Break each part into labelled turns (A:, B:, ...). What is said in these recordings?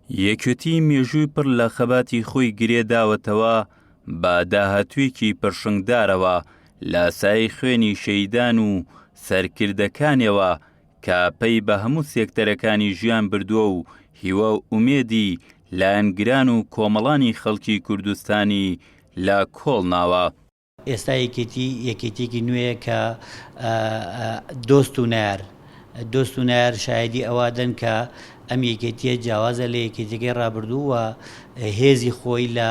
A: یەکێتی مێژووی پڕ لە خەباتی خۆی گرێ داوەتەوە بە داهاتوویەکی پڕشنگدارەوە لە سای خوێنی شەیدان و سەرکردەکانیەوە کە پەی بە هەموو سێکتەرەکانی ژیان بردووە و هیوە و ئومێدی لایەنگران و کۆمەڵانی خەڵکی کوردستانی لە کۆڵ ناوە.
B: ئێستا یەکێتێکی نوێیە کە دۆست و نار شایدی ئەوادەن کە ئەم یەکێتیە جیاوازە لە یەکێتەکەی ڕابردوو و هێزی خۆی لە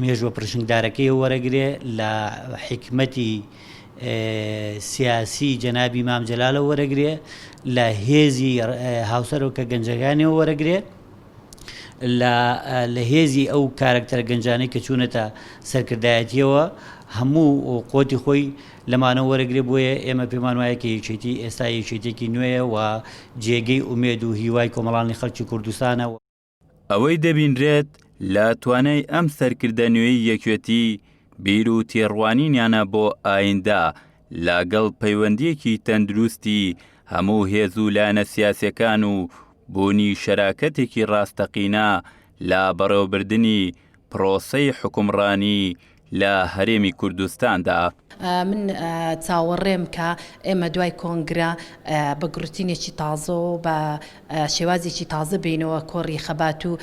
B: مێژوە پڕشنگدارەکەی وەرەگرێ لە حکمەتی سیاسی جەنابی مام جەلالە وەرەگرێ لە هێزی هاوسەرۆکە گەنجەکانیەوە وەرەگرێ لە هێزی ئەو کارکتەر گەنجانەی کە چوونەتە سەرکردایەتیەوە هەموو قۆتی خۆی لەمانە وەرەگرێ. بۆیە ئێمە پێمان وایە کە یەکێتی ئێستا یەکێتێکی نوێیە و جێگەی ئومێد و هیوای کۆمەڵانی خەڵکی کوردستانە.
A: ئەوەی دەبینرێت لە توانای ئەم سەرکردە نوێی یەکێتی بیر و تێڕوانینیانە بۆ ئایندە لەگەڵ پەیوەندیەکی تەندروستی هەموو هێز و لایەنە سیاسیەکان و بوونی شەراکەتێکی ڕاستەقینە لە بەڕێوەبردننی پرۆسەی حکومڕانی لە هەرێمی کوردستاندا.
C: من چاوەڕێم کە ئێمە دوای کۆنگرە بە گروتینێکی تازە و بە شێوازێکی تازە بینەوە کۆڕی خەبات و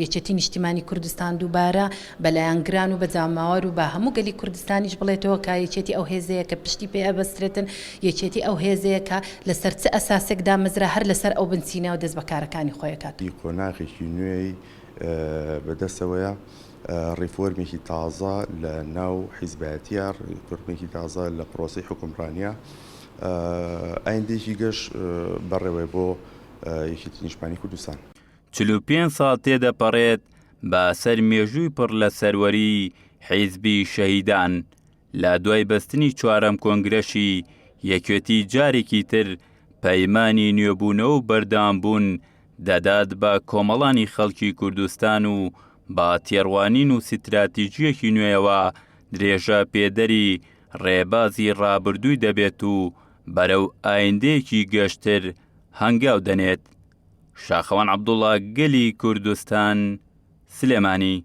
C: یەکێتی نیشتیمانی کوردستان دووبارە بەلایەنگران و بەجاماوەر و بە هەموو گەلی کوردستانیش بڵێتەوە کە یەکێتی ئەو هێزەیە کە پشتی پێ ئەبەسترێتن، یەکێتی ئەو هێزەیە کە لەسەر چ ئەساسێکدا مەزرا هەر لەسەر ئەو بنچینەوە دەست بەکارەکانی خۆیەکات.
D: کۆناغێکی نوێی بەدەستەوەیە ڕیفۆرمێکی تازە لە ناو حیزبەتیە، ڕیفۆرمێکی تازە لە پرۆسەی حکومڕانیە، ئایندێکی گەشت بەڕێوەی بۆ یەکێتی نیشتیمانی کوردستان.
A: 45 ساڵ تێدەپەڕێت بە سەر مێژووی پڕ لە سەروەری حیزبی شەهیدان لە دوای بەستنی چوارەم کۆنگرەشی یەکێتی جارێکی تر پەیمانی نوێبوونەوە و بەردەوامبوون دەدات بە کۆمەڵانی خەڵکی کوردستان و با تێڕوانین و ستراتیژیەکی نوێیەوە درێژە پێدەری ڕێبازی ڕابردووی دەبێت و بەرەو ئایندەیەکی گەشتر هەنگاو دەنێت. شاخەوان عەبدوڵڵا، گەلی کوردستان، سلێمانی.